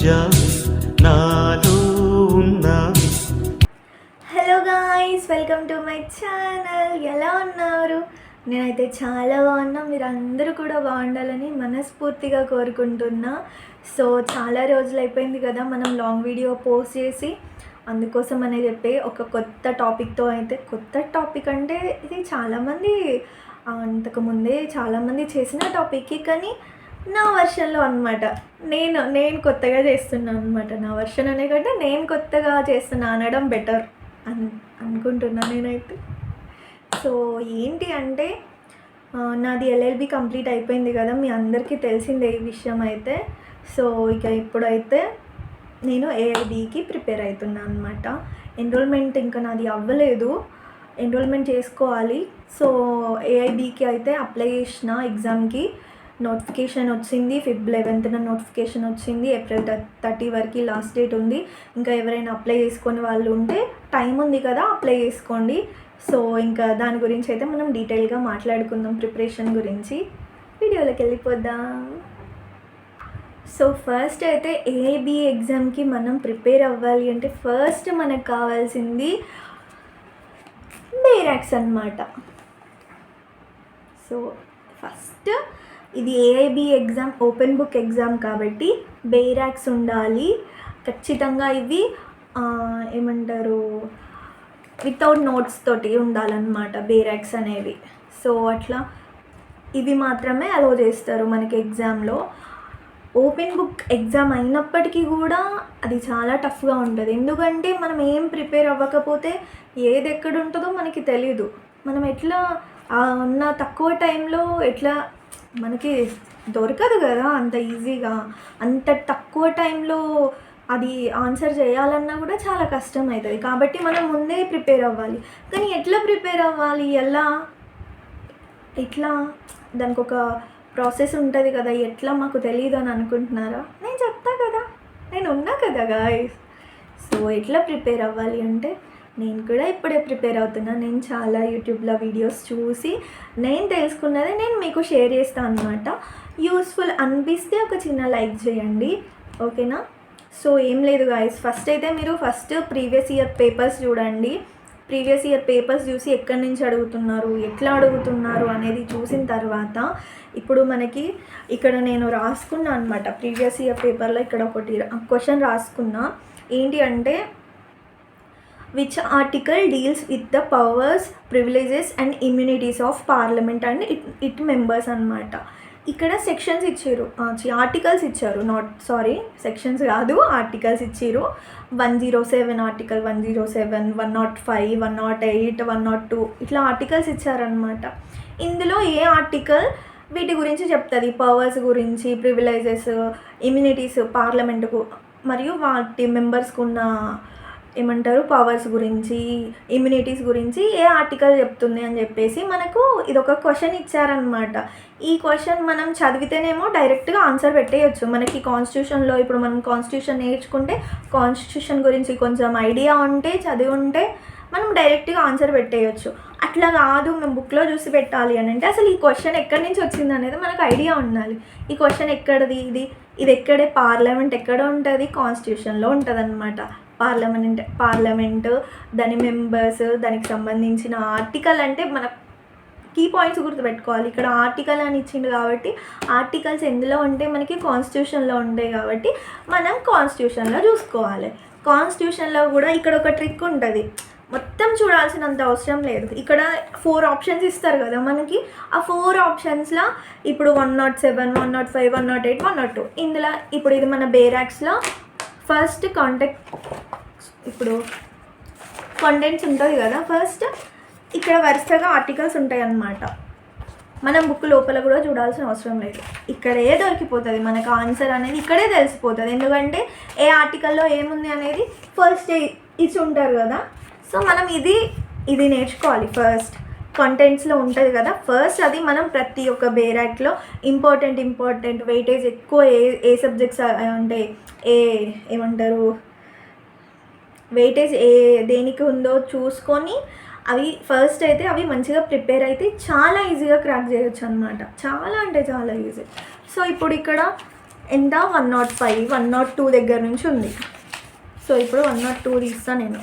వచ్చావు నాలో ఉన్నావు. Hello guys, welcome to my channel. ఎలా ఉన్నారు? నేనైతే చాలా బాగున్నా. మీరు అందరూ కూడా బాగుండాలని మనస్ఫూర్తిగా కోరుకుంటున్నా. సో చాలా రోజులు అయిపోయింది కదా మనం లాంగ్ వీడియో పోస్ట్ చేసి, అందుకోసం అనే చెప్పి ఒక కొత్త టాపిక్తో అయితే, కొత్త టాపిక్ అంటే ఇది చాలామంది అంతకుముందే చాలామంది చేసిన టాపిక్కి, కానీ నా వర్షన్లో అనమాట. నేను కొత్తగా చేస్తున్నాను అనమాట. నా వర్షన్ అనే కంటే నేను కొత్తగా చేస్తున్నా అనడం బెటర్ అనుకుంటున్నా నేనైతే. సో ఏంటి అంటే, నాది ఎల్ఎల్బి కంప్లీట్ అయిపోయింది కదా, మీ అందరికీ తెలిసిందే ఈ విషయం అయితే. సో ఇక ఇప్పుడైతే నేను ఏఐబికి ప్రిపేర్ అవుతున్నాను అనమాట. ఎన్రోల్మెంట్ ఇంకా నాది అవ్వలేదు, ఎన్రోల్మెంట్ చేసుకోవాలి. సో ఏఐబికి అయితే అప్లై చేసిన, ఎగ్జామ్కి నోటిఫికేషన్ వచ్చింది. Feb 11న నోటిఫికేషన్ వచ్చింది. April 30 వరకు లాస్ట్ డేట్ ఉంది. ఇంకా ఎవరైనా అప్లై చేసుకొని వాళ్ళు ఉంటే టైం ఉంది కదా, అప్లై చేసుకోండి. సో ఇంకా దాని గురించి అయితే మనం డీటెయిల్గా మాట్లాడుకుందాం, ప్రిపరేషన్ గురించి. వీడియోలోకి వెళ్ళిపోదాం. సో ఫస్ట్ అయితే ఏఐబి ఎగ్జామ్కి మనం ప్రిపేర్ అవ్వాలి అంటే ఫస్ట్ మనకు కావాల్సింది బేరాక్స్ అన్నమాట. సో ఫస్ట్ ఇది AIB exam, open book exam కాబట్టి బేరాక్స్ ఉండాలి ఖచ్చితంగా. ఇవి ఏమంటారు, వితౌట్ నోట్స్ తోటి ఉండాలన్నమాట బేరాక్స్ అనేవి. సో అట్లా ఇవి మాత్రమే అలో చేస్తారు మనకి ఎగ్జామ్లో. ఓపెన్ బుక్ ఎగ్జామ్ అయినప్పటికీ కూడా అది చాలా టఫ్గా ఉంటుంది. ఎందుకంటే మనం ఏం ప్రిపేర్ అవ్వకపోతే ఏది ఎక్కడ ఉంటుందో మనకి తెలీదు. మనం ఎట్లా ఉన్న తక్కువ టైంలో ఎట్లా మనకి దొరకదు కదా అంత ఈజీగా. అంత తక్కువ టైంలో అది ఆన్సర్ చేయాలన్నా కూడా చాలా కష్టం అవుతుంది. కాబట్టి మనం ముందే ప్రిపేర్ అవ్వాలి. కానీ ఎట్లా ప్రిపేర్ అవ్వాలి, ఎట్లా దానికి ఒక ప్రాసెస్ ఉంటుంది కదా, ఎట్లా మాకు తెలియదు అని అనుకుంటున్నారా? నేను చెప్తా కదా, నేను ఉన్నా కదా గాయ్స్. సో ఎట్లా ప్రిపేర్ అవ్వాలి అంటే, నేను కూడా ఇప్పుడే ప్రిపేర్ అవుతున్నా. నేను చాలా యూట్యూబ్లో వీడియోస్ చూసి నేను తెలుసుకున్నది నేను మీకు షేర్ చేస్తాను అనమాట. యూస్ఫుల్ అనిపిస్తే ఒక చిన్న లైక్ చేయండి, ఓకేనా? సో ఏం లేదు గాయస్, ఫస్ట్ అయితే మీరు ప్రీవియస్ ఇయర్ పేపర్స్ చూడండి. ప్రీవియస్ ఇయర్ పేపర్స్ చూసి ఎక్కడి నుంచి అడుగుతున్నారు, ఎట్లా అడుగుతున్నారు అనేది చూసిన తర్వాత, ఇప్పుడు మనకి ఇక్కడ నేను రాసుకున్నా అనమాట. ప్రీవియస్ ఇయర్ పేపర్లో ఇక్కడ ఒకటి క్వశ్చన్ రాసుకున్నా. ఏంటి అంటే, which article deals with the powers, privileges and immunities of parliament and it members అనమాట. ఇక్కడ సెక్షన్స్ ఇచ్చారు, ఆర్టికల్స్ ఇచ్చారు, సెక్షన్స్ కాదు, ఆర్టికల్స్ ఇచ్చారు. 107 ఆర్టికల్, 107, 105, 108, 102 ఇట్లా ఆర్టికల్స్ ఇచ్చారనమాట. ఇందులో ఏ ఆర్టికల్ వీటి గురించి చెప్తుంది, పవర్స్ గురించి, ప్రివిలేజెస్, ఇమ్యూనిటీస్ పార్లమెంటుకు మరియు వాటి మెంబర్స్కు ఉన్న ఏమంటారు పవర్స్ గురించి, ఇమ్యూనిటీస్ గురించి ఏ ఆర్టికల్ చెప్తుంది అని చెప్పేసి మనకు ఇదొక క్వశ్చన్ ఇచ్చారనమాట. ఈ క్వశ్చన్ మనం చదివితేనేమో డైరెక్ట్గా ఆన్సర్ పెట్టేయచ్చు. మనకి కాన్స్టిట్యూషన్లో ఇప్పుడు మనం కాన్స్టిట్యూషన్ నేర్చుకుంటే, కాన్స్టిట్యూషన్ గురించి కొంచెం ఐడియా ఉంటే, చదివి ఉంటే మనం డైరెక్ట్గా ఆన్సర్ పెట్టేయచ్చు. అట్లా కాదు, మేము బుక్లో చూసి పెట్టాలి అని అంటే అసలు ఈ క్వశ్చన్ ఎక్కడి నుంచి వచ్చింది అనేది మనకు ఐడియా ఉండాలి. ఈ క్వశ్చన్ ఎక్కడిది, ఇది ఎక్కడే, పార్లమెంట్ ఎక్కడ ఉంటుంది, కాన్స్టిట్యూషన్లో ఉంటుంది అనమాట. పార్లమెంట్, దాని మెంబర్స్, దానికి సంబంధించిన ఆర్టికల్ అంటే మన కీ పాయింట్స్ గుర్తుపెట్టుకోవాలి. ఇక్కడ ఆర్టికల్ అని ఇచ్చిండు కాబట్టి ఆర్టికల్స్ ఎందులో ఉంటే మనకి కాన్స్టిట్యూషన్లో ఉంటాయి కాబట్టి మనం కాన్స్టిట్యూషన్లో చూసుకోవాలి. కాన్స్టిట్యూషన్లో కూడా ఇక్కడ ఒక ట్రిక్ ఉంటుంది, మొత్తం చూడాల్సినంత అవసరం లేదు. ఇక్కడ 4 ఆప్షన్స్ ఇస్తారు కదా మనకి. ఆ 4 ఆప్షన్స్లో ఇప్పుడు 107, 105, 108, 102 ఇందులో ఇప్పుడు ఇది మన బేరాక్స్లో ఫస్ట్ ఇప్పుడు కంటెంట్స్ ఉంటుంది కదా. ఫస్ట్ ఇక్కడ వరుసగా ఆర్టికల్స్ ఉంటాయి అన్నమాట. మనం బుక్ లోపల కూడా చూడాల్సిన అవసరం లేదు, ఇక్కడే దొరికిపోతుంది మనకు ఆన్సర్ అనేది, ఇక్కడే తెలిసిపోతుంది. ఎందుకంటే ఏ ఆర్టికల్లో ఏముంది అనేది ఫస్ట్ ఇచ్చి ఉంటారు కదా. సో మనం ఇది నేర్చుకోవాలి. ఫస్ట్ కంటెంట్స్లో ఉంటుంది కదా, ఫస్ట్ అది మనం ప్రతి ఒక్క బేరాక్లో ఇంపార్టెంట్ వెయిటేజ్ ఎక్కువ ఏ సబ్జెక్ట్స్ అంటే ఏమంటారు వెయిటేజ్ దేనికి ఉందో చూసుకొని అవి ఫస్ట్ అయితే అవి మంచిగా ప్రిపేర్ అయితే చాలా ఈజీగా క్రాక్ చేయొచ్చు అనమాట. చాలా అంటే చాలా ఈజీ. సో ఇప్పుడు ఇక్కడ ఎంత 105 102 దగ్గర నుంచి ఉంది. సో ఇప్పుడు 102 తీస్తాను నేను.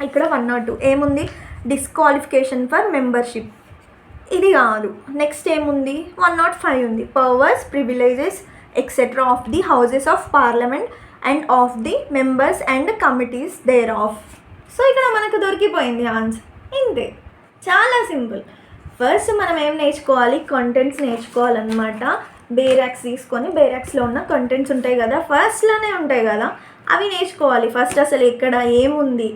ఇక్కడ 102 ఏముంది, డిస్క్వాలిఫికేషన్ ఫర్ మెంబర్షిప్, ఇది కాదు. నెక్స్ట్ ఏముంది, 105 ఉంది, powers privileges etcetera of the houses of parliament and of the members and committees thereof. So ఇక్కడ మనకు దొరికిపోయింది ఆన్సర్. ఇంతే, చాలా సింపుల్. ఫస్ట్ మనం ఏం నేర్చుకోవాలి, కంటెంట్స్ నేర్చుకోవాలన్నమాట. బేరాక్స్ తీసుకొని బేరాక్స్లో ఉన్న కంటెంట్స్ ఉంటాయి కదా, ఫస్ట్లోనే ఉంటాయి కదా, అవి నేర్చుకోవాలి. ఫస్ట్ అసలు ఇక్కడ ఏముంది,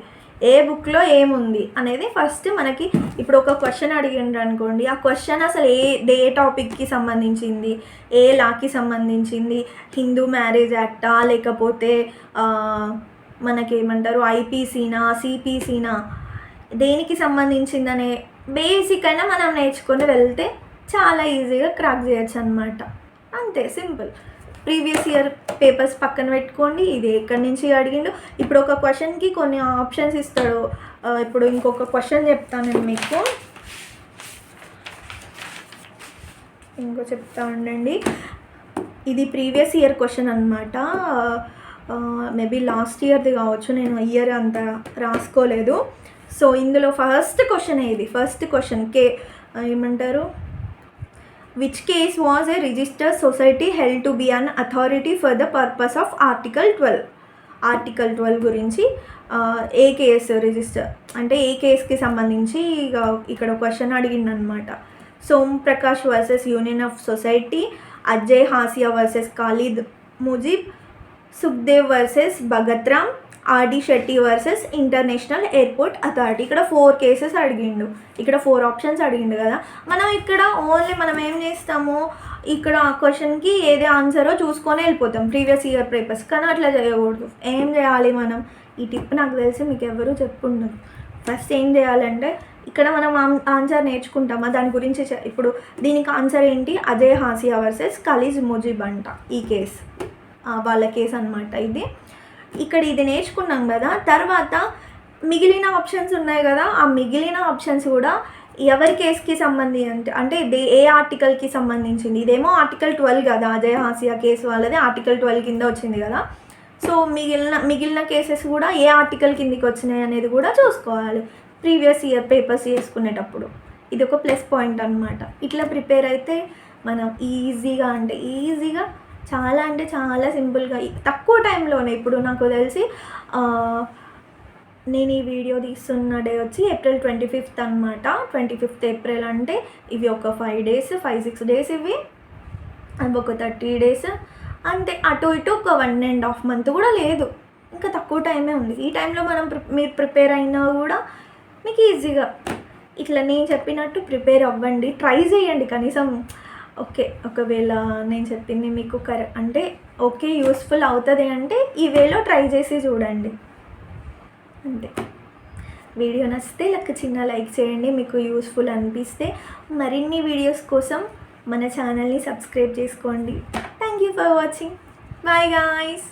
ఏ బుక్లో ఏముంది అనేది ఫస్ట్ మనకి. ఇప్పుడు ఒక క్వశ్చన్ అడిగిండ్రు అనుకోండి, ఆ క్వశ్చన్ అసలు ఏ టాపిక్కి సంబంధించింది, ఏ లాకి సంబంధించింది, హిందూ మ్యారేజ్ యాక్టా లేకపోతే మనకేమంటారు ఐపీసీనా సిపిసీనా, దేనికి సంబంధించిందనే బేసిక్ అయినా మనం నేర్చుకొని వెళ్తే చాలా ఈజీగా క్రాక్ చేయొచ్చు అనమాట. అంతే, సింపుల్. ప్రీవియస్ ఇయర్ పేపర్స్ పక్కన పెట్టుకోండి, ఇది ఎక్కడి నుంచి అడిగిండు. ఇప్పుడు ఒక క్వశ్చన్కి కొన్ని ఆప్షన్స్ ఇస్తాడు. ఇప్పుడు ఇంకొక క్వశ్చన్ చెప్తాను నేను మీకు, చెప్తా ఉండండి. ఇది ప్రీవియస్ ఇయర్ క్వశ్చన్ అనమాట. మేబీ లాస్ట్ ఇయర్ది కావచ్చు, నేను ఇయర్ అంత రాసుకోలేదు. సో ఇందులో ఫస్ట్ క్వశ్చన్ ఇది. ఫస్ట్ క్వశ్చన్ ఏమంటారు, which case was a registered society held to be an authority for the purpose of Article 12. Article 12 గురించి ఏ కేసు రిజిస్టర్ అంటే ఏ కేసుకి సంబంధించి ఇక్కడ క్వశ్చన్ అడిగిందనమాట. Som Prakash versus union of society, Ajay Hasia versus Khalid Mujib, Sukhdev versus Bhagat Ram, RD Shetty versus international airport authority. ఇక్కడ 4 cases అడిగిండు, ఇక్కడ 4 options అడిగిండు కదా. మనం ఇక్కడ ఓన్లీ మనం ఏం చేస్తాము, ఇక్కడ ఆ క్వశ్చన్కి ఏదే ఆన్సరో చూసుకొని వెళ్ళిపోతాం ప్రీవియస్ ఇయర్ పేపర్స్. కానీ అట్లా చేయకూడదు. ఏం చేయాలి మనం, ఈ టిప్ నాకు తెలిసి మీకు ఎవరు చెప్పుండరు. ఫస్ట్ ఏం చేయాలంటే, ఇక్కడ మనం ఆన్సర్ నేర్చుకుంటామా దాని గురించి. ఇప్పుడు దీనికి ఆన్సర్ ఏంటి, అజయ్ హాసియా వర్సెస్ ఖాలిద్ ముజీబ్ అంట, ఈ కేసు వాళ్ళ కేసు అనమాట ఇది. ఇక్కడ ఇది నేర్చుకున్నాం కదా. తర్వాత మిగిలిన ఆప్షన్స్ ఉన్నాయి కదా, ఆ మిగిలిన ఆప్షన్స్ కూడా ఎవరి కేసుకి సంబంధించి అంటే ఏ ఆర్టికల్కి సంబంధించింది. ఇదేమో ఆర్టికల్ 12 కదా, అజయ్ హాసియా కేసు వాళ్ళది ఆర్టికల్ 12 కింద వచ్చింది కదా. సో మిగిలిన కేసెస్ కూడా ఏ ఆర్టికల్ కిందికి వచ్చినాయి అనేది కూడా చూసుకోవాలి ప్రీవియస్ ఇయర్ పేపర్స్ చేసుకునేటప్పుడు. ఇది ఒక ప్లస్ పాయింట్ అనమాట. ఇట్లా ప్రిపేర్ అయితే మనం ఈజీగా చాలా అంటే చాలా సింపుల్గా తక్కువ టైంలోనే. ఇప్పుడు నాకు తెలిసి నేను ఈ వీడియో తీస్తున్న డే వచ్చి April 25th అనమాట. 25th April అంటే ఇవి ఒక 5-6 డేస్, ఇవి అవి ఒక 30 డేస్ అంతే. అటు ఇటు ఒక 1.5 month కూడా లేదు, ఇంకా తక్కువ టైమే ఉంది. ఈ టైంలో మీరు ప్రిపేర్ అయినా కూడా మీకు ఈజీగా ఇట్లా నేను చెప్పినట్టు ప్రిపేర్ అవ్వండి, ట్రై చేయండి కనీసం. ఓకే, ఒకవేళ నేను చెప్పింది మీకు అంటే ఓకే యూస్ఫుల్ అవుతుంది అంటే ఈ వేలో ట్రై చేసి చూడండి అంతే. వీడియో నచ్చితే చిన్న లైక్ చేయండి, మీకు యూస్ఫుల్ అనిపిస్తే. మరిన్ని వీడియోస్ కోసం మన ఛానల్ని సబ్స్క్రైబ్ చేసుకోండి. Thank you for watching. Bye guys.